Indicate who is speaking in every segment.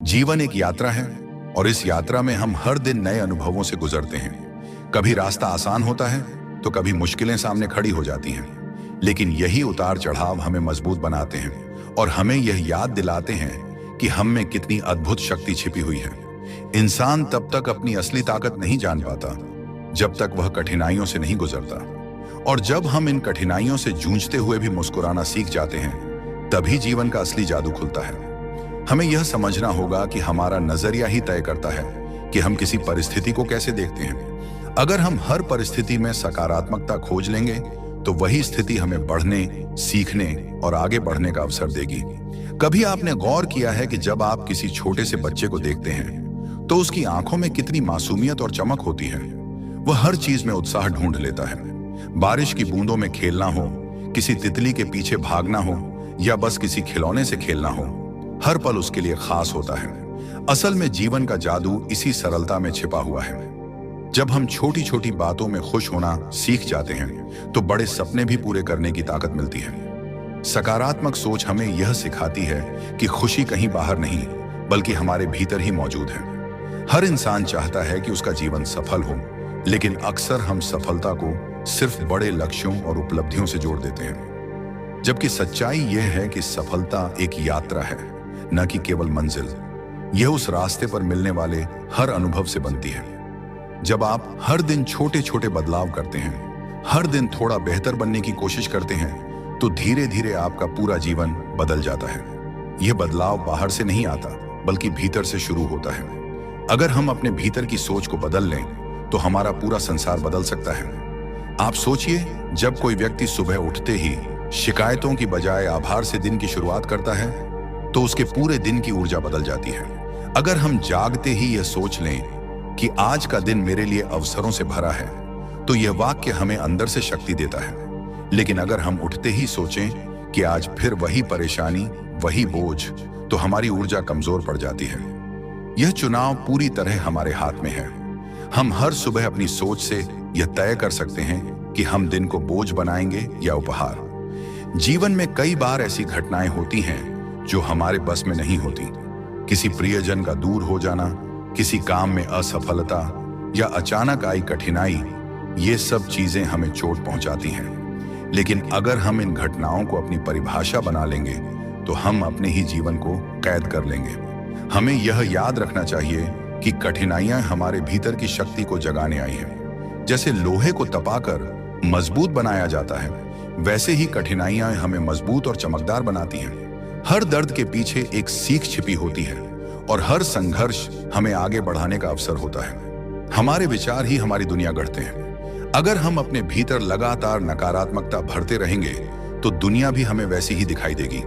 Speaker 1: जीवन एक यात्रा है और इस यात्रा में हम हर दिन नए अनुभवों से गुजरते हैं। कभी रास्ता आसान होता है तो कभी मुश्किलें सामने खड़ी हो जाती हैं, लेकिन यही उतार चढ़ाव हमें मजबूत बनाते हैं और हमें यह याद दिलाते हैं कि हम में कितनी अद्भुत शक्ति छिपी हुई है। इंसान तब तक अपनी असली ताकत नहीं जान पाता जब तक वह कठिनाइयों से नहीं गुजरता, और जब हम इन कठिनाइयों से जूझते हुए भी मुस्कुराना सीख जाते हैं तभी जीवन का असली जादू खुलता है। हमें यह समझना होगा कि हमारा नजरिया ही तय करता है कि हम किसी परिस्थिति को कैसे देखते हैं। अगर हम हर परिस्थिति में सकारात्मकता खोज लेंगे तो वही स्थिति हमें बढ़ने, सीखने और आगे बढ़ने का अवसर देगी। कभी आपने गौर किया है कि जब आप किसी छोटे से बच्चे को देखते हैं तो उसकी आंखों में कितनी मासूमियत और चमक होती है। वह हर चीज में उत्साह ढूंढ लेता है। बारिश की बूंदों में खेलना हो, किसी तितली के पीछे भागना हो या बस किसी खिलौने से खेलना हो, हर पल उसके लिए खास होता है। असल में जीवन का जादू इसी सरलता में छिपा हुआ है। जब हम छोटी छोटी बातों में खुश होना सीख जाते हैं तो बड़े सपने भी पूरे करने की ताकत मिलती है। सकारात्मक सोच हमें यह सिखाती है कि खुशी कहीं बाहर नहीं बल्कि हमारे भीतर ही मौजूद है। हर इंसान चाहता है कि उसका जीवन सफल हो, लेकिन अक्सर हम सफलता को सिर्फ बड़े लक्ष्यों और उपलब्धियों से जोड़ देते हैं, जबकि सच्चाई यह है कि सफलता एक यात्रा है, न कि केवल मंजिल। यह उस रास्ते पर मिलने वाले हर अनुभव से बनती है। जब आप हर दिन छोटे छोटे बदलाव करते हैं, हर दिन थोड़ा बेहतर बनने की कोशिश करते हैं, तो धीरे धीरे आपका पूरा जीवन बदल जाता है। यह बदलाव बाहर से नहीं आता बल्कि भीतर से शुरू होता है। अगर हम अपने भीतर की सोच को बदल लें तो हमारा पूरा संसार बदल सकता है। आप सोचिए, जब कोई व्यक्ति सुबह उठते ही शिकायतों की बजाय आभार से दिन की शुरुआत करता है तो उसके पूरे दिन की ऊर्जा बदल जाती है। अगर हम जागते ही यह सोच लें कि आज का दिन मेरे लिए अवसरों से भरा है, तो यह वाक्य हमें अंदर से शक्ति देता है। लेकिन अगर हम उठते ही सोचें कि आज फिर वही परेशानी, वही बोझ, तो हमारी ऊर्जा कमजोर पड़ जाती है। यह चुनाव पूरी तरह हमारे हाथ में है। हम हर सुबह अपनी सोच से यह तय कर सकते हैं कि हम दिन को बोझ बनाएंगे या उपहार। जीवन में कई बार ऐसी घटनाएं होती हैं जो हमारे बस में नहीं होती। किसी प्रियजन का दूर हो जाना, किसी काम में असफलता या अचानक आई कठिनाई, ये सब चीजें हमें चोट पहुंचाती हैं। लेकिन अगर हम इन घटनाओं को अपनी परिभाषा बना लेंगे तो हम अपने ही जीवन को कैद कर लेंगे। हमें यह याद रखना चाहिए कि कठिनाइयां हमारे भीतर की शक्ति को जगाने आई हैं। जैसे लोहे को तपाकर मजबूत बनाया जाता है, वैसे ही कठिनाइयां हमें मजबूत और चमकदार बनाती हैं। हर दर्द के पीछे एक सीख छिपी होती है और हर संघर्ष हमें आगे बढ़ाने का अवसर होता है। हमारे विचार ही हमारी दुनिया गढ़ते हैं। अगर हम अपने भीतर लगातार नकारात्मकता भरते रहेंगे तो दुनिया भी हमें वैसी ही दिखाई देगी।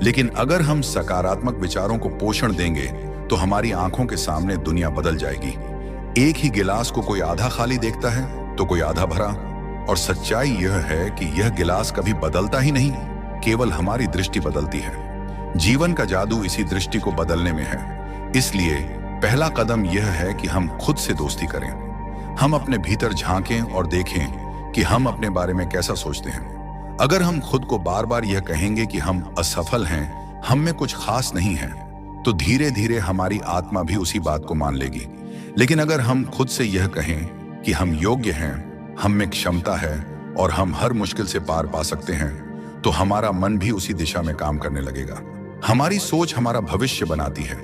Speaker 1: लेकिन अगर हम सकारात्मक विचारों को पोषण देंगे तो हमारी आंखों के सामने दुनिया बदल जाएगी। एक ही गिलास को कोई आधा खाली देखता है तो कोई आधा भरा, और सच्चाई यह है कि यह गिलास कभी बदलता ही नहीं, केवल हमारी दृष्टि बदलती है। जीवन का जादू इसी दृष्टि को बदलने में है। इसलिए पहला कदम यह है कि हम खुद से दोस्ती करें। हम अपने भीतर झांकें और देखें कि हम अपने बारे में कैसा सोचते हैं। अगर हम खुद को बार बार यह कहेंगे कि हम असफल हैं, हम में कुछ खास नहीं है, तो धीरे धीरे हमारी आत्मा भी उसी बात को मान लेगी। लेकिन अगर हम खुद से यह कहें कि हम योग्य हैं, हम में क्षमता है और हम हर मुश्किल से पार पा सकते हैं, तो हमारा मन भी उसी दिशा में काम करने लगेगा। हमारी सोच हमारा भविष्य बनाती है।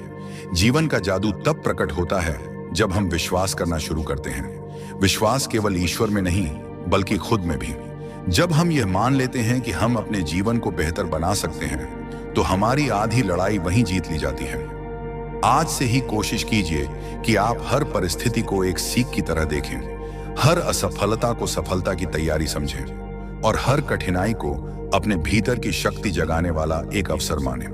Speaker 1: जीवन का जादू तब प्रकट होता है जब हम विश्वास करना शुरू करते हैं। विश्वास केवल ईश्वर में नहीं बल्कि खुद में भी। जब हम यह मान लेते हैं कि हम अपने जीवन को बेहतर बना सकते हैं तो हमारी आधी लड़ाई वहीं जीत ली जाती है। आज से ही कोशिश कीजिए कि आप हर परिस्थिति को एक सीख की तरह देखें, हर असफलता को सफलता की तैयारी समझें और हर कठिनाई को अपने भीतर की शक्ति जगाने वाला एक अवसर मानें।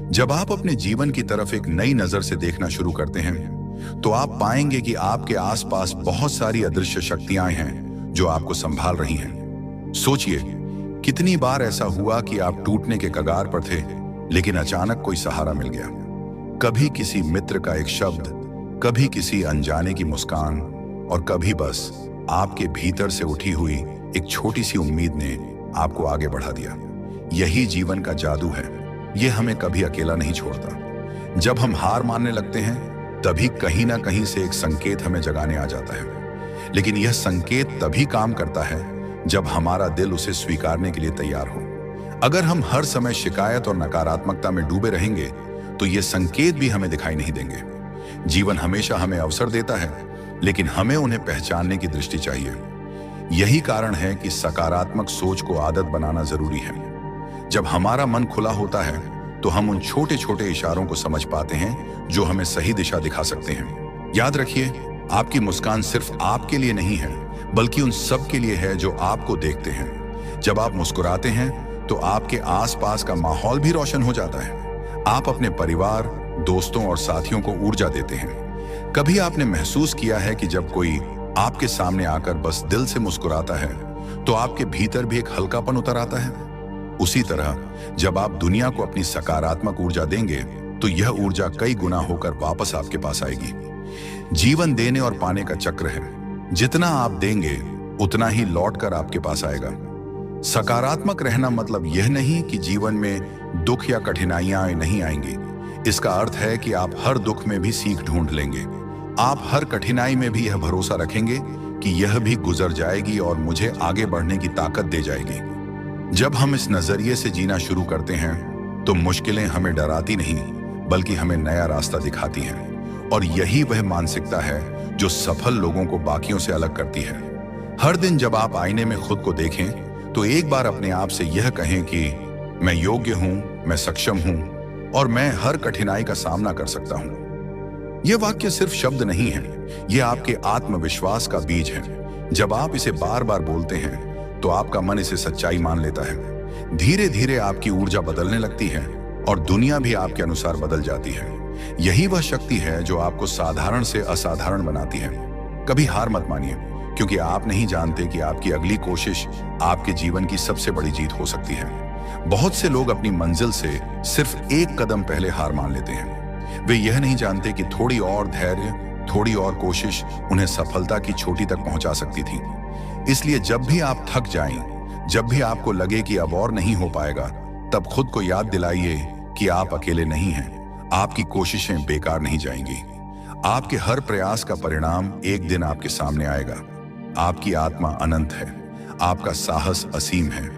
Speaker 1: जब आप अपने जीवन की तरफ एक नई नजर से देखना शुरू करते हैं तो आप पाएंगे कि आपके आसपास बहुत सारी अदृश्य शक्तियां हैं जो आपको संभाल रही हैं। सोचिए, कितनी बार ऐसा हुआ कि आप टूटने के कगार पर थे, लेकिन अचानक कोई सहारा मिल गया। कभी किसी मित्र का एक शब्द, कभी किसी अनजाने की मुस्कान, और कभी बस आपके भीतर से उठी हुई एक छोटी सी उम्मीद ने आपको आगे बढ़ा दिया। यही जीवन का जादू है। यह हमें कभी अकेला नहीं छोड़ता, जब हम हार मानने लगते हैं तभी कहीं ना कहीं से एक संकेत हमें जगाने आ जाता है, लेकिन यह संकेत तभी काम करता है जब हमारा दिल उसे स्वीकारने के लिए तैयार हो। अगर हम हर समय शिकायत और नकारात्मकता में डूबे रहेंगे तो ये संकेत भी हमें दिखाई नहीं देंगे। जीवन हमेशा हमें अवसर देता है, लेकिन हमें उन्हें पहचानने की दृष्टि चाहिए। यही कारण है कि सकारात्मक सोच को आदत बनाना जरूरी है। जब हमारा मन खुला होता है तो हम उन छोटे छोटे इशारों को समझ पाते हैं जो हमें सही दिशा दिखा सकते हैं। याद रखिए, आपकी मुस्कान सिर्फ आपके लिए नहीं है, बल्कि उन सब के लिए है जो आपको देखते हैं। जब आप मुस्कुराते हैं तो आपके आसपास का माहौल भी रोशन हो जाता है। आप अपने परिवार, दोस्तों और साथियों को ऊर्जा देते हैं। कभी आपने महसूस किया है कि जब कोई आपके सामने आकर बस दिल से मुस्कुराता है तो आपके भीतर भी एक हल्कापन उतर आता है? उसी तरह जब आप दुनिया को अपनी सकारात्मक ऊर्जा देंगे तो यह ऊर्जा कई गुना होकर वापस आपके पास आएगी। जीवन देने और पाने का चक्र है। जितना आप देंगे उतना ही लौटकर आपके पास आएगा। सकारात्मक रहना मतलब यह नहीं कि जीवन में दुख या कठिनाइयां नहीं आएंगी। इसका अर्थ है कि आप हर दुख में भी सीख ढूंढ लेंगे। आप हर कठिनाई में भी यह भरोसा रखेंगे कि यह भी गुजर जाएगी और मुझे आगे बढ़ने की ताकत दे जाएगी। जब हम इस नजरिए से जीना शुरू करते हैं तो मुश्किलें हमें डराती नहीं, बल्कि हमें नया रास्ता दिखाती हैं। और यही वह मानसिकता है जो सफल लोगों को बाकियों से अलग करती है। हर दिन जब आप आईने में खुद को देखें तो एक बार अपने आप से यह कहें कि मैं योग्य हूं, मैं सक्षम हूं और मैं हर कठिनाई का सामना कर सकता हूं। यह वाक्य सिर्फ शब्द नहीं है, यह आपके आत्मविश्वास का बीज है। जब आप इसे बार बार बोलते हैं तो आपका मन इसे सच्चाई मान लेता है। धीरे धीरे आपकी ऊर्जा बदलने लगती है और दुनिया भी आपके अनुसार बदल जाती है। यही वह शक्ति है जो आपको साधारण से असाधारण बनाती है। कभी हार मत मानिए, क्योंकि आप नहीं जानते कि आपकी अगली कोशिश आपके जीवन की सबसे बड़ी जीत हो सकती है। बहुत से लोग अपनी मंजिल से सिर्फ एक कदम पहले हार मान लेते हैं। वे यह नहीं जानते कि थोड़ी और धैर्य, थोड़ी और कोशिश उन्हें सफलता की चोटी तक पहुंचा सकती थी। इसलिए जब भी आप थक जाएं, जब भी आपको लगे कि अब और नहीं हो पाएगा, तब खुद को याद दिलाइए कि आप अकेले नहीं हैं। आपकी कोशिशें बेकार नहीं जाएंगी। आपके हर प्रयास का परिणाम एक दिन आपके सामने आएगा। आपकी आत्मा अनंत है, आपका साहस असीम है।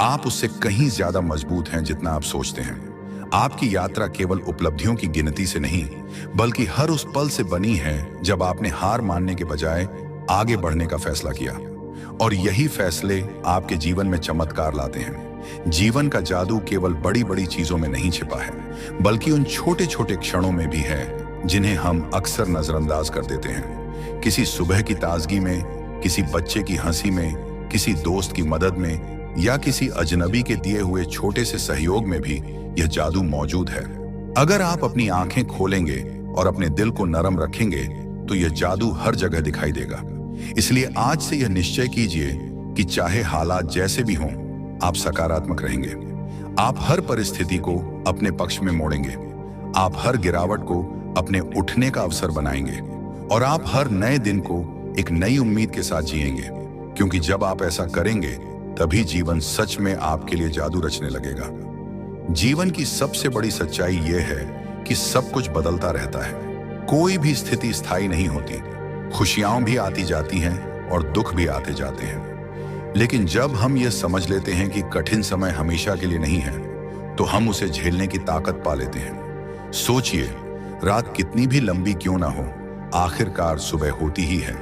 Speaker 1: आप उससे कहीं ज्यादा मजबूत हैं जितना आप सोचते हैं। आपकी यात्रा केवल उपलब्धियों की गिनती से नहीं, बल्कि हर उस पल से बनी है जब आपने हार मानने के बजाय आगे बढ़ने का फैसला किया। और यही फैसले आपके जीवन में चमत्कार लाते हैं। जीवन का जादू केवल बड़ी बड़ी चीजों में नहीं छिपा है, बल्कि उन छोटे छोटे क्षणों में भी है जिन्हें हम अक्सर नजरअंदाज कर देते हैं। किसी सुबह की ताजगी में, किसी बच्चे की हंसी में, किसी दोस्त की मदद में, या किसी अजनबी के दिए हुए छोटे से सहयोग में भी यह जादू मौजूद है। अगर आप अपनी आंखें खोलेंगे और अपने दिल को नरम रखेंगे तो यह जादू हर जगह दिखाई देगा। इसलिए आज से यह निश्चय कीजिए कि चाहे हालात जैसे भी हों, आप सकारात्मक रहेंगे। आप हर परिस्थिति को अपने पक्ष में मोड़ेंगे। आप हर गिरावट को अपने उठने का अवसर बनाएंगे और आप हर नए दिन को एक नई उम्मीद के साथ जिएंगे। क्योंकि जब आप ऐसा करेंगे तभी जीवन सच में आपके लिए जादू रचने लगेगा। जीवन की सबसे बड़ी सच्चाई यह है कि सब कुछ बदलता रहता है। कोई भी स्थिति स्थायी नहीं होती। खुशियां भी आती जाती हैं और दुख भी आते जाते हैं। लेकिन जब हम यह समझ लेते हैं कि कठिन समय हमेशा के लिए नहीं है, तो हम उसे झेलने की ताकत पा लेते हैं। सोचिए, रात कितनी भी लंबी क्यों ना हो, आखिरकार सुबह होती ही है।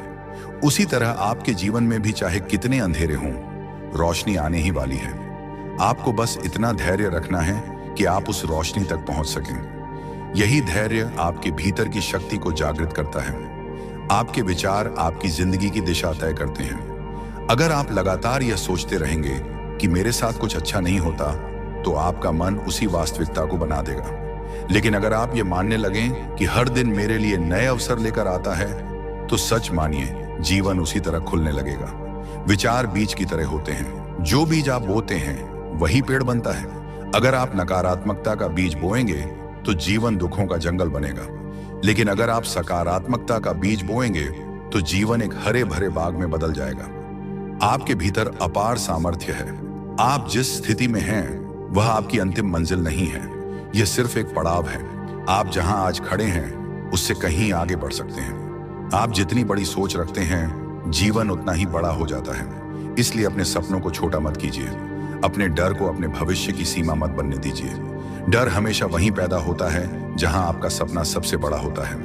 Speaker 1: उसी तरह आपके जीवन में भी चाहे कितने अंधेरे हों, रोशनी आने ही वाली है। आपको बस इतना धैर्य रखना है कि आप उस रोशनी तक पहुंच सकें। यही धैर्य आपके भीतर की शक्ति को जागृत करता है। आपके विचार आपकी जिंदगी की दिशा तय करते हैं। अगर आप लगातार यह सोचते रहेंगे कि मेरे साथ कुछ अच्छा नहीं होता, तो आपका मन उसी वास्तविकता को बना देगा। लेकिन अगर आप ये मानने लगें कि हर दिन मेरे लिए नए अवसर लेकर आता है, तो सच मानिए, जीवन उसी तरह खुलने लगेगा। विचार बीज की तरह होते हैं। जो बीज आप बोते हैं वही पेड़ बनता है। अगर आप नकारात्मकता का बीज बोएंगे तो जीवन दुखों का जंगल बनेगा। लेकिन अगर आप सकारात्मकता का बीज बोएंगे तो जीवन एक हरे भरे बाग में बदल जाएगा। आपके भीतर अपार सामर्थ्य है। आप जिस स्थिति में हैं वह आपकी अंतिम मंजिल नहीं है, यह सिर्फ एक पड़ाव है। आप जहां आज खड़े हैं उससे कहीं आगे बढ़ सकते हैं। आप जितनी बड़ी सोच रखते हैं जीवन उतना ही बड़ा हो जाता है। इसलिए अपने सपनों को छोटा मत कीजिए। अपने डर को अपने भविष्य की सीमा मत बनने दीजिए। डर हमेशा वहीं पैदा होता है जहां आपका सपना सबसे बड़ा होता है।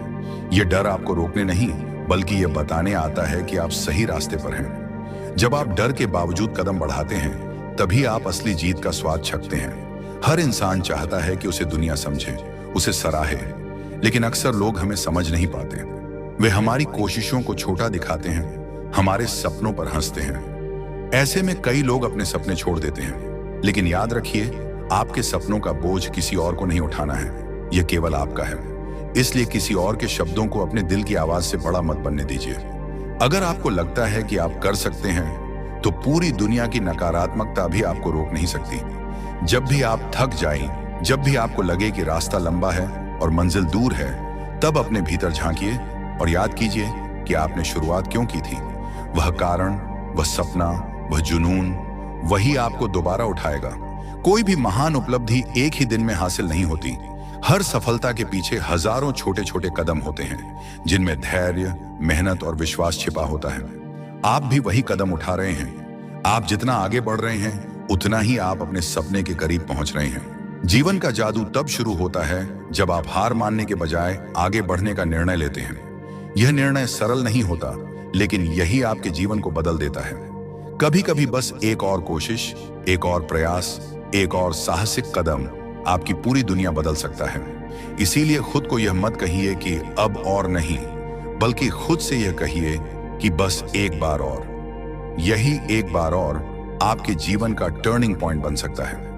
Speaker 1: यह डर आपको रोकने नहीं बल्कि यह बताने आता है कि आप सही रास्ते पर हैं। जब आप डर के बावजूद कदम बढ़ाते हैं तभी आप असली जीत का स्वाद चखते हैं। हर इंसान चाहता है कि उसे दुनिया समझे, उसे सराहे, लेकिन अक्सर लोग हमें समझ नहीं पाते। वे हमारी कोशिशों को छोटा दिखाते हैं, हमारे सपनों पर हंसते हैं। ऐसे में कई लोग अपने सपने छोड़ देते हैं। लेकिन याद रखिए, आपके सपनों का बोझ किसी और को नहीं उठाना है, यह केवल आपका है। इसलिए किसी और के शब्दों को अपने दिल की आवाज से बड़ा मत बनने दीजिए। अगर आपको लगता है कि आप कर सकते हैं तो पूरी दुनिया की नकारात्मकता भी आपको रोक नहीं सकती। जब भी आप थक जाएं, जब भी आपको लगे कि रास्ता लंबा है और मंजिल दूर है, तब अपने भीतर झांकिए और याद कीजिए कि आपने शुरुआत क्यों की थी। वह कारण, वह सपना, वह जुनून, वही आपको दोबारा उठाएगा। कोई भी महान उपलब्धि एक ही दिन में हासिल नहीं होती। हर सफलता के पीछे हजारों छोटे छोटे कदम होते हैं जिनमें धैर्य, मेहनत और विश्वास छिपा होता है। आप भी वही कदम उठा रहे हैं। आप जितना आगे बढ़ रहे हैं उतना ही आप अपने सपने के करीब पहुंच रहे हैं। जीवन का जादू तब शुरू होता है जब आप हार मानने के बजाय आगे बढ़ने का निर्णय लेते हैं। यह निर्णय सरल नहीं होता, लेकिन यही आपके जीवन को बदल देता है। कभी कभी बस एक और कोशिश, एक और प्रयास, एक और साहसिक कदम आपकी पूरी दुनिया बदल सकता है। इसीलिए खुद को यह मत कहिए कि अब और नहीं, बल्कि खुद से यह कहिए कि बस एक बार और। यही एक बार और आपके जीवन का टर्निंग पॉइंट बन सकता है।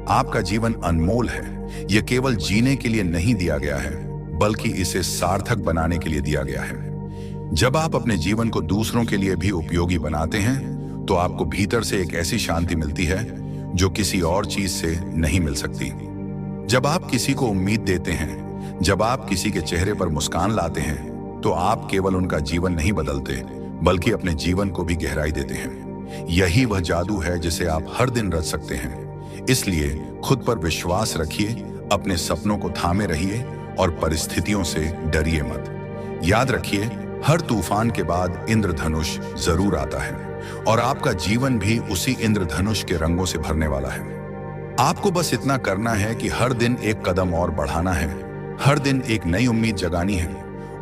Speaker 1: आपका जीवन अनमोल है। यह केवल जीने के लिए नहीं दिया गया है, बल्कि इसे सार्थक बनाने के लिए दिया गया है। जब आप अपने जीवन को दूसरों के लिए भी उपयोगी बनाते हैं तो आपको भीतर से एक ऐसी शांति मिलती है जो किसी और चीज से नहीं मिल सकती। जब आप किसी को उम्मीद देते हैं, जब आप किसी के चेहरे पर मुस्कान लाते हैं, तो आप केवल उनका जीवन नहीं बदलते, बल्कि अपने जीवन को भी गहराई देते हैं। यही वह जादू है जिसे आप हर दिन रच सकते हैं। इसलिए खुद पर विश्वास रखिए, अपने सपनों को थामे रहिए और परिस्थितियों से डरिए मत। याद रखिए, हर तूफान के बाद इंद्रधनुष जरूर आता है और आपका जीवन भी उसी इंद्रधनुष के रंगों से भरने वाला है। आपको बस इतना करना है कि हर दिन एक कदम और बढ़ाना है, हर दिन एक नई उम्मीद जगानी है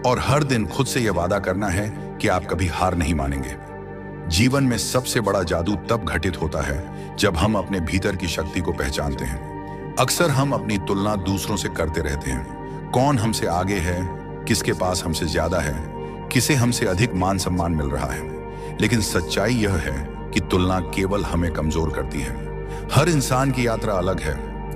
Speaker 1: और हर दिन खुद से यह वादा करना है कि आप कभी हार नहीं मानेंगे। जीवन में सबसे बड़ा जादू तब घटित होता है जब हम अपने भीतर की शक्ति को पहचानते हैं। अक्सर हम अपनी तुलना दूसरों से करते रहते हैं। कौन हमसे आगे है, किसके पास हमसे ज्यादा है, किसे हमसे अधिक मान सम्मान मिल रहा है। लेकिन सच्चाई यह है कि तुलना केवल हमें कमजोर करती है। हर इंसान की यात्रा अलग है,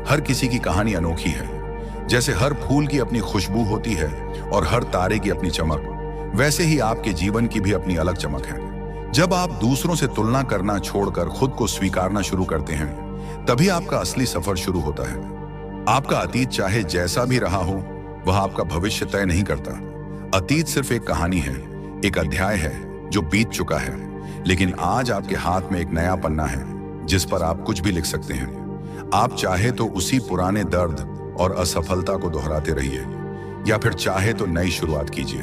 Speaker 1: हर किसी की कहानी अनोखी है। जैसे हर फूल की अपनी खुशबू होती है और हर तारे की अपनी चमक, वैसे ही आपके जीवन की भी अपनी अलग चमक है। जब आप दूसरों से तुलना करना छोड़कर खुद को स्वीकारना शुरू करते हैं, तभी आपका असली सफर शुरू होता है। आपका अतीत चाहे जैसा भी रहा हो, वह आपका भविष्य तय नहीं करता। अतीत सिर्फ एक कहानी है, एक अध्याय है जो बीत चुका है, लेकिन आज आपके हाथ में एक नया पन्ना है जिस पर आप कुछ भी लिख सकते हैं। आप चाहे तो उसी पुराने दर्द और असफलता को दोहराते रहिए, या फिर चाहे तो नई शुरुआत कीजिए।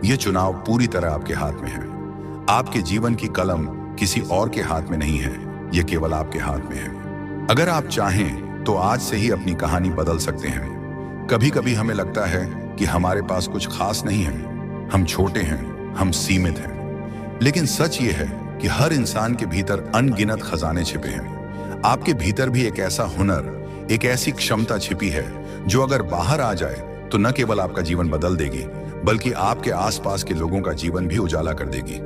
Speaker 1: यह चुनाव पूरी तरह आपके हाथ में है। आपके जीवन की कलम किसी और के हाथ में नहीं है, यह केवल आपके हाथ में है। अगर आप चाहें तो आज से ही अपनी कहानी बदल सकते हैं। कभी कभी हमें लगता है कि हमारे पास कुछ खास नहीं है, हम छोटे हैं, हम सीमित हैं। लेकिन सच ये है कि हर इंसान के भीतर अनगिनत खजाने छिपे हैं। आपके भीतर भी एक ऐसा हुनर, एक ऐसी क्षमता छिपी है जो अगर बाहर आ जाए तो न केवल आपका जीवन बदल देगी, बल्कि आपके आसपास के लोगों का जीवन भी उजाला कर देगी।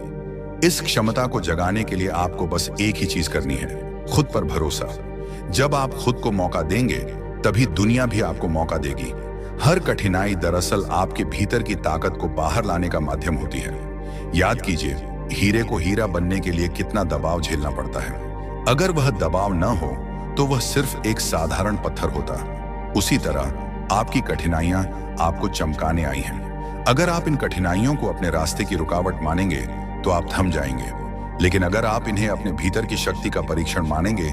Speaker 1: इस क्षमता को जगाने के लिए आपको बस एक ही चीज करनी है, खुद पर भरोसा। जब आप खुद को मौका देंगे, तभी दुनिया भी आपको मौका देगी। हर कठिनाई दरअसल आपके भीतर की ताकत को बाहर लाने का माध्यम होती है। याद कीजिए, हीरे को हीरा बनने के लिए कितना दबाव झेलना पड़ता है। अगर वह दबाव न हो तो वह सिर्फ एक साधारण पत्थर होता। उसी तरह आपकी कठिनाइयां आपको चमकाने आई हैं। अगर आप इन कठिनाइयों को अपने रास्ते की रुकावट मानेंगे तो आप थम जाएंगे, लेकिन अगर आप इन्हें अपने भीतर की शक्ति का परीक्षण मानेंगे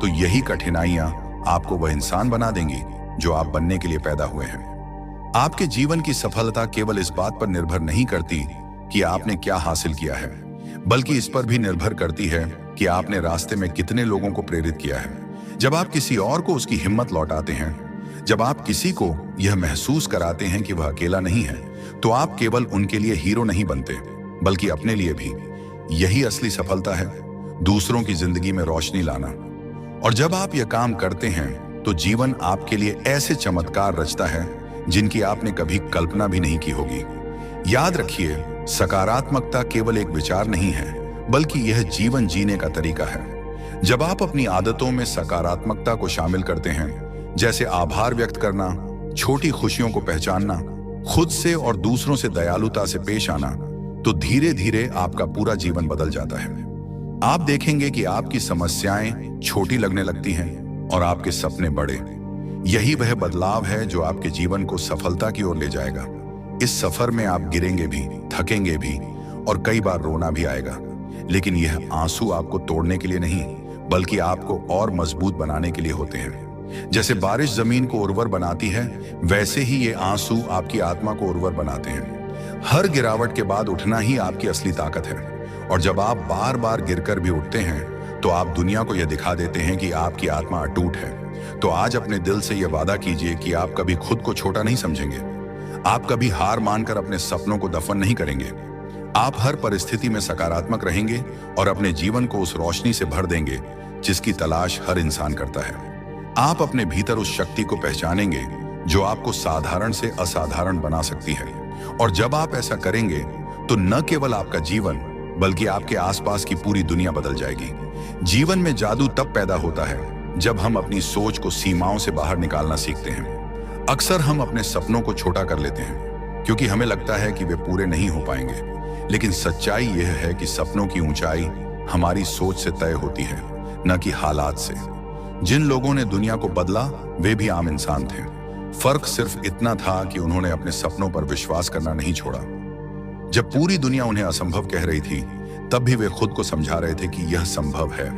Speaker 1: तो यही कठिनाइयां आपको वह इंसान बना देंगी जो आप बनने के लिए पैदा हुए हैं। आपके जीवन की सफलता केवल इस बात पर निर्भर नहीं करती कि आपने क्या हासिल किया है, बल्कि इस पर भी निर्भर करती है कि आपने रास्ते में कितने लोगों को प्रेरित किया है। जब आप किसी और को उसकी हिम्मत लौटाते हैं, जब आप किसी को यह महसूस कराते हैं कि वह अकेला नहीं है, तो आप केवल उनके लिए हीरो नहीं बनते, बल्कि अपने लिए भी। यही असली सफलता है, दूसरों की जिंदगी में रोशनी लाना। और जब आप यह काम करते हैं तो जीवन आपके लिए ऐसे चमत्कार रचता है जिनकी आपने कभी कल्पना भी नहीं की होगी। याद रखिए, सकारात्मकता केवल एक विचार नहीं है, बल्कि यह जीवन जीने का तरीका है। जब आप अपनी आदतों में सकारात्मकता को शामिल करते हैं, जैसे आभार व्यक्त करना, छोटी खुशियों को पहचानना, खुद से और दूसरों से दयालुता से पेश आना, तो धीरे धीरे आपका पूरा जीवन बदल जाता है। आप देखेंगे कि आपकी समस्याएं छोटी लगने लगती हैं और आपके सपने बड़े। यही वह बदलाव है जो आपके जीवन को सफलता की ओर ले जाएगा। इस सफर में आप गिरेंगे भी, थकेंगे भी और कई बार रोना भी आएगा, लेकिन यह आंसू आपको तोड़ने के लिए नहीं, बल्कि आपको और मजबूत बनाने के लिए होते हैं। जैसे बारिश जमीन को उर्वर बनाती है, वैसे ही ये आंसू आपकी आत्मा को उर्वर बनाते हैं। हर गिरावट के बाद उठना ही आपकी असली ताकत है। और जब आप बार बार गिरकर भी उठते हैं, तो आप दुनिया को यह दिखा देते हैं कि आपकी आत्मा अटूट है। तो आज अपने दिल से यह वादा कीजिए कि आप कभी खुद को छोटा नहीं समझेंगे। आप कभी हार मानकर अपने सपनों को दफन नहीं करेंगे। आप हर परिस्थिति में सकारात्मक रहेंगे और अपने जीवन को उस रोशनी से भर देंगे जिसकी तलाश हर इंसान करता है। आप अपने भीतर उस शक्ति को पहचानेंगे जो आपको साधारण से असाधारण बना सकती है। और जब आप ऐसा करेंगे, तो न केवल आपका जीवन, बल्कि आपके आसपास की पूरी दुनिया बदल जाएगी। जीवन में जादू तब पैदा होता है जब हम अपनी सोच को सीमाओं से बाहर निकालना सीखते हैं। अक्सर हम अपने सपनों को छोटा कर लेते हैं क्योंकि हमें लगता है कि वे पूरे नहीं हो पाएंगे, लेकिन सच्चाई यह है कि सपनों की ऊंचाई हमारी सोच से तय होती है, न कि हालात से। जिन लोगों ने दुनिया को बदला, वे भी आम इंसान थे। फर्क सिर्फ इतना था कि उन्होंने अपने सपनों पर विश्वास करना नहीं छोड़ा। जब पूरी दुनिया उन्हें असंभव कह रही थी, तब भी वे खुद को समझा रहे थे कि यह संभव है,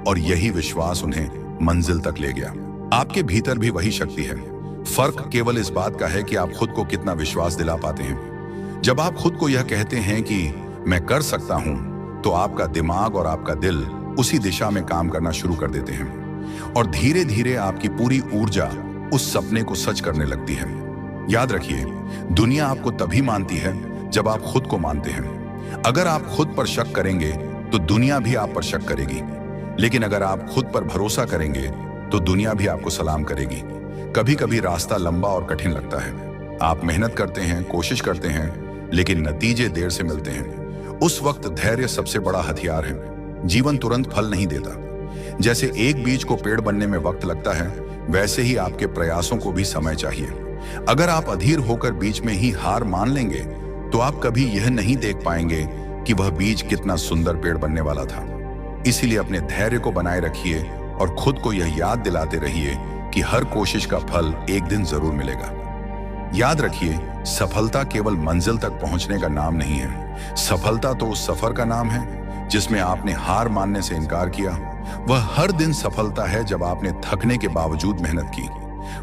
Speaker 1: और यही विश्वास उन्हें मंजिल तक ले गया। आपके भीतर भी वही शक्ति है। फर्क केवल इस बात का है कि आप खुद को कितना विश्वास दिला पाते हैं। जब आप खुद को यह कहते हैं कि मैं कर सकता हूं, तो आपका दिमाग और आपका दिल उसी दिशा में काम करना शुरू कर देते हैं, और धीरे धीरे आपकी पूरी ऊर्जा उस सपने को सच करने लगती है। याद रखिए, दुनिया आपको तभी मानती है जब आप खुद को मानते हैं। अगर आप खुद पर शक करेंगे, तो दुनिया भी आप पर शक करेगी, लेकिन अगर आप खुद पर भरोसा करेंगे, तो दुनिया भी आपको सलाम करेगी। कभी कभी रास्ता लंबा और कठिन लगता है। आप मेहनत करते हैं, कोशिश करते हैं, लेकिन नतीजे देर से मिलते हैं। उस वक्त धैर्य सबसे बड़ा हथियार है। जीवन तुरंत फल नहीं देता। जैसे एक बीज को पेड़ बनने में वक्त लगता है, वैसे ही आपके प्रयासों को भी समय चाहिए। अगर आप अधीर होकर बीच में ही हार मान लेंगे, तो आप कभी यह नहीं देख पाएंगे कि वह बीज कितना सुंदर पेड़ बनने वाला था। इसीलिए अपने धैर्य को बनाए रखिए और खुद को यह याद दिलाते रहिए कि हर कोशिश का फल एक दिन जरूर मिलेगा। याद रखिए, सफलता केवल मंजिल तक पहुंचने का नाम नहीं है। सफलता तो उस सफर का नाम है जिसमें आपने हार मानने से इनकार किया। वह हर दिन सफलता है जब आपने थकने के बावजूद मेहनत की।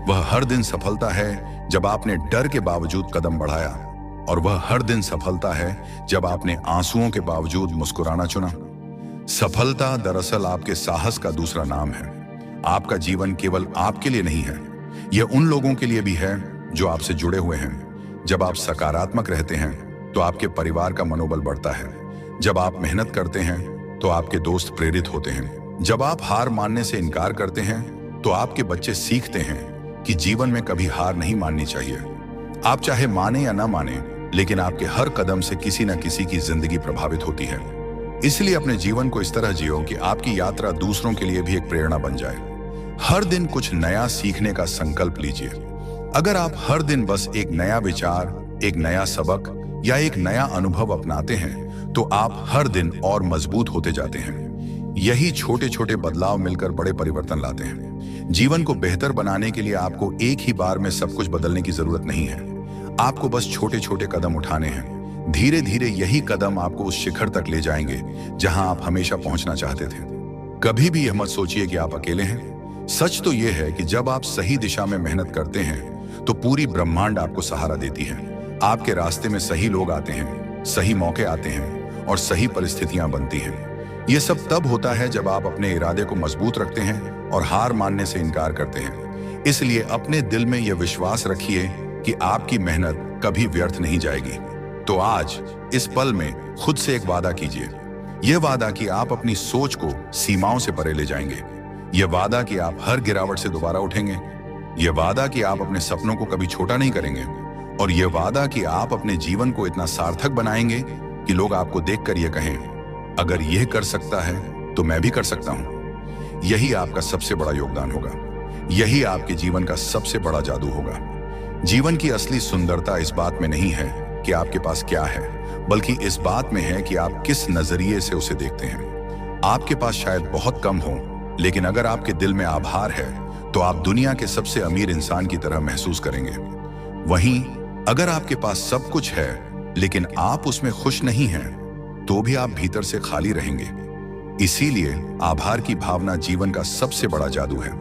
Speaker 1: वह हर दिन सफलता है जब आपने डर के बावजूद कदम बढ़ाया। और वह हर दिन सफलता है जब आपने आंसुओं के बावजूद मुस्कुराना चुना। सफलता दरअसल आपके साहस का दूसरा नाम है। आपका जीवन केवल आपके लिए नहीं है, यह उन लोगों के लिए भी है जो आपसे जुड़े हुए हैं। जब आप सकारात्मक रहते हैं, तो आपके परिवार का मनोबल बढ़ता है। जब आप मेहनत करते हैं, तो आपके दोस्त प्रेरित होते हैं। जब आप हार मानने से इनकार करते हैं, तो आपके बच्चे सीखते हैं कि जीवन में कभी हार नहीं माननी चाहिए। आप चाहे माने या ना माने, लेकिन आपके हर कदम से किसी न किसी की जिंदगी प्रभावित होती है। इसलिए अपने जीवन को इस तरह जियो कि आपकी यात्रा दूसरों के लिए भी एक प्रेरणा बन जाए। हर दिन कुछ नया सीखने का संकल्प लीजिए। अगर आप हर दिन बस एक नया विचार, एक नया सबक या एक नया अनुभव अपनाते हैं, तो आप हर दिन और मजबूत होते जाते हैं। यही छोटे छोटे बदलाव मिलकर बड़े परिवर्तन लाते हैं। जीवन को बेहतर बनाने के लिए आपको एक ही बार में सब कुछ बदलने की जरूरत नहीं है। आपको बस छोटे छोटे कदम उठाने हैं। धीरे धीरे यही कदम आपको उस शिखर तक ले जाएंगे जहां आप हमेशा पहुंचना चाहते थे। कभी भी यह मत सोचिए कि आप अकेले हैं, सच तो यह है कि जब आप सही दिशा में मेहनत करते हैं तो पूरी ब्रह्मांड आपको सहारा देती है। आपके रास्ते में सही लोग आते हैं, सही मौके आते हैं और सही परिस्थितियां बनती हैं। यह सब तब होता है जब आप अपने इरादे को मजबूत रखते हैं और हार मानने से इनकार करते हैं। इसलिए अपने दिल में यह विश्वास रखिए कि आपकी मेहनत कभी व्यर्थ नहीं जाएगी। तो आज इस पल में खुद से एक वादा कीजिए। यह वादा कि आप अपनी सोच को सीमाओं से परे ले जाएंगे। यह वादा कि आप हर गिरावट से दोबारा उठेंगे। यह वादा कि आप अपने सपनों को कभी छोटा नहीं करेंगे। और यह वादा कि आप अपने जीवन को इतना सार्थक बनाएंगे कि लोग आपको देखकर यह कहें, अगर यह कर सकता है तो मैं भी कर सकता हूं। यही आपका सबसे बड़ा योगदान होगा। यही आपके जीवन का सबसे बड़ा जादू होगा। जीवन की असली सुंदरता इस बात में नहीं है कि आपके पास क्या है, बल्कि इस बात में है कि आप किस नजरिए से उसे देखते हैं। आपके पास शायद बहुत कम हो, लेकिन अगर आपके दिल में आभार है तो आप दुनिया के सबसे अमीर इंसान की तरह महसूस करेंगे। वहीं अगर आपके पास सब कुछ है लेकिन आप उसमें खुश नहीं हैं, तो भी आप भीतर से खाली रहेंगे। इसीलिए आभार की भावना जीवन का सबसे बड़ा जादू है।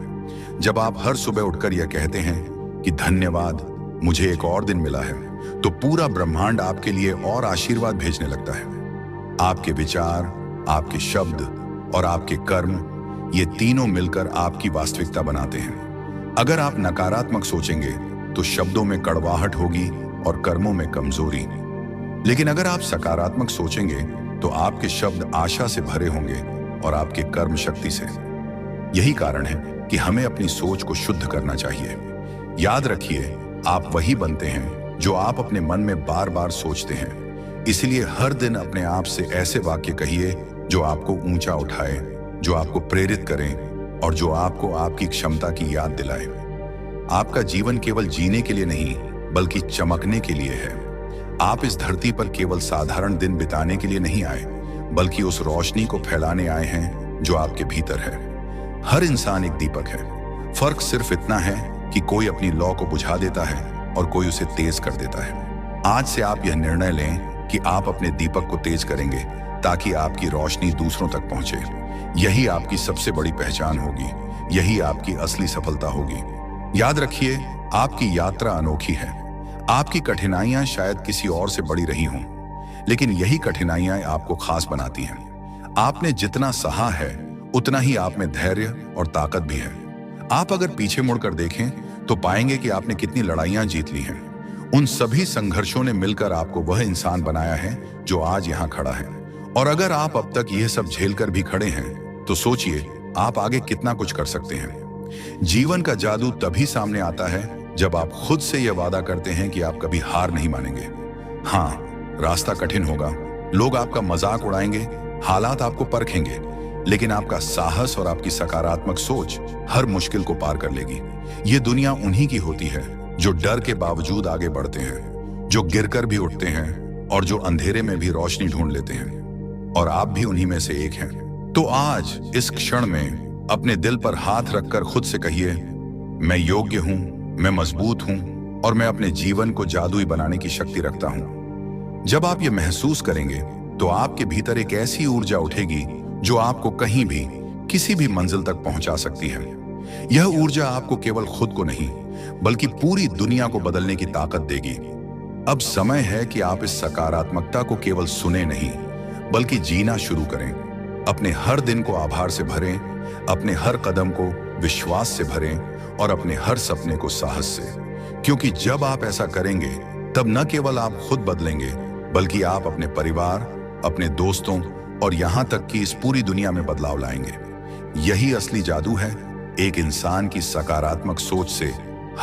Speaker 1: जब आप हर सुबह उठकर यह कहते हैं कि धन्यवाद, मुझे एक और दिन मिला है, तो पूरा ब्रह्मांड आपके लिए और आशीर्वाद भेजने लगता है। आपके विचार, आपके शब्द और आपके कर्म, ये तीनों मिलकर आपकी वास्तविकता बनाते हैं। अगर आप नकारात्मक सोचेंगे तो शब्दों में कड़वाहट होगी और कर्मों में कमजोरी। लेकिन अगर आप सकारात्मक सोचेंगे तो आपके शब्द आशा से भरे होंगे और आपके कर्म शक्ति से। यही कारण है कि हमें अपनी सोच को शुद्ध करना चाहिए। याद रखिए, आप वही बनते हैं जो आप अपने मन में बार बार सोचते हैं। इसलिए हर दिन अपने आप से ऐसे वाक्य कहिए जो आपको ऊंचा उठाए, जो आपको प्रेरित करें और जो आपको आपकी क्षमता की याद दिलाए। आपका जीवन केवल जीने के लिए नहीं, बल्कि चमकने के लिए है। आप इस धरती पर केवल साधारण दिन बिताने के लिए नहीं आए, बल्कि उस रोशनी को फैलाने आए हैं जो आपके भीतर है। हर इंसान एक दीपक है। फर्क सिर्फ इतना है कि कोई अपनी लौ को बुझा देता है और कोई उसे तेज कर देता है। आज से आप यह निर्णय लें कि आप अपने दीपक को तेज करेंगे ताकि आपकी रोशनी दूसरों तक पहुंचे। यही आपकी सबसे बड़ी पहचान होगी। यही आपकी असली सफलता होगी। याद रखिए, आपकी यात्रा अनोखी है। आपकी कठिनाइयां शायद किसी और से बड़ी रही हों, लेकिन यही कठिनाइयां आपको खास बनाती हैं। आपने जितना सहा है, उतना ही आप में धैर्य और ताकत भी है। आप अगर पीछे मुड़कर देखें तो पाएंगे कि आपने कितनी लड़ाइयां जीत ली हैं। उन सभी संघर्षों ने मिलकर आपको वह इंसान बनाया है जो आज यहाँ खड़ा है। और अगर आप अब तक यह सब झेलकर भी खड़े हैं, तो सोचिए आप आगे कितना कुछ कर सकते हैं। जीवन का जादू तभी सामने आता है जब आप खुद से यह वादा करते हैं कि आप कभी हार नहीं मानेंगे। हाँ, रास्ता कठिन होगा, लोग आपका मजाक उड़ाएंगे, हालात आपको परखेंगे, लेकिन आपका साहस और आपकी सकारात्मक सोच हर मुश्किल को पार कर लेगी। ये दुनिया उन्हीं की होती है जो डर के बावजूद आगे बढ़ते हैं, जो गिरकर भी उठते हैं और जो अंधेरे में भी रोशनी ढूंढ लेते हैं। और आप भी उन्हीं में से एक हैं। तो आज इस क्षण में अपने दिल पर हाथ रखकर खुद से कहिए, मैं योग्य हूं, मैं मजबूत हूं और मैं अपने जीवन को जादुई बनाने की शक्ति रखता हूं। जब आप ये महसूस करेंगे तो आपके भीतर एक ऐसी ऊर्जा उठेगी जो आपको कहीं भी, किसी भी मंजिल तक पहुंचा सकती है। यह ऊर्जा आपको केवल खुद को नहीं, बल्कि पूरी दुनिया को बदलने की ताकत देगी। अब समय है कि आप इस सकारात्मकता को केवल सुने नहीं, बल्कि जीना शुरू करें। अपने हर दिन को आभार से भरें, अपने हर कदम को विश्वास से भरें और अपने हर सपने को साहस से। क्योंकि जब आप ऐसा करेंगे, तब न केवल आप खुद बदलेंगे, बल्कि आप अपने परिवार, अपने दोस्तों और यहां तक कि इस पूरी दुनिया में बदलाव लाएंगे। यही असली जादू है, एक इंसान की सकारात्मक सोच से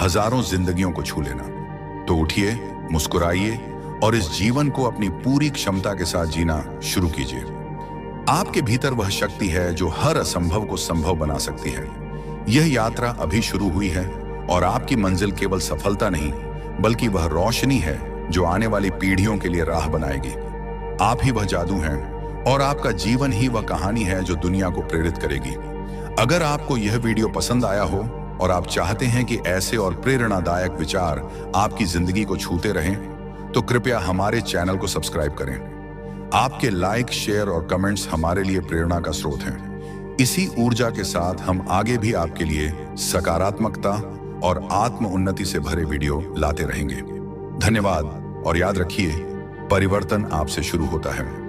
Speaker 1: हजारों जिंदगियों को छू लेना। तो उठिए, मुस्कुराइए और इस जीवन को अपनी पूरी क्षमता के साथ जीना शुरू कीजिए। आपके भीतर वह शक्ति है जो हर असंभव को संभव बना सकती है। यह यात्रा अभी शुरू हुई है और आपकी मंजिल केवल सफलता नहीं, बल्कि वह रोशनी है जो आने वाली पीढ़ियों के लिए राह बनाएगी। आप ही वह जादू हैं और आपका जीवन ही वह कहानी है जो दुनिया को प्रेरित करेगी। अगर आपको यह वीडियो पसंद आया हो और आप चाहते हैं कि ऐसे और प्रेरणादायक विचार आपकी जिंदगी को छूते रहें, तो कृपया हमारे चैनल को सब्सक्राइब करें। आपके लाइक, शेयर और कमेंट्स हमारे लिए प्रेरणा का स्रोत हैं। इसी ऊर्जा के साथ हम आगे भी आपके लिए सकारात्मकता और आत्म उन्नति से भरे वीडियो लाते रहेंगे। धन्यवाद और याद रखिए, परिवर्तन आपसे शुरू होता है।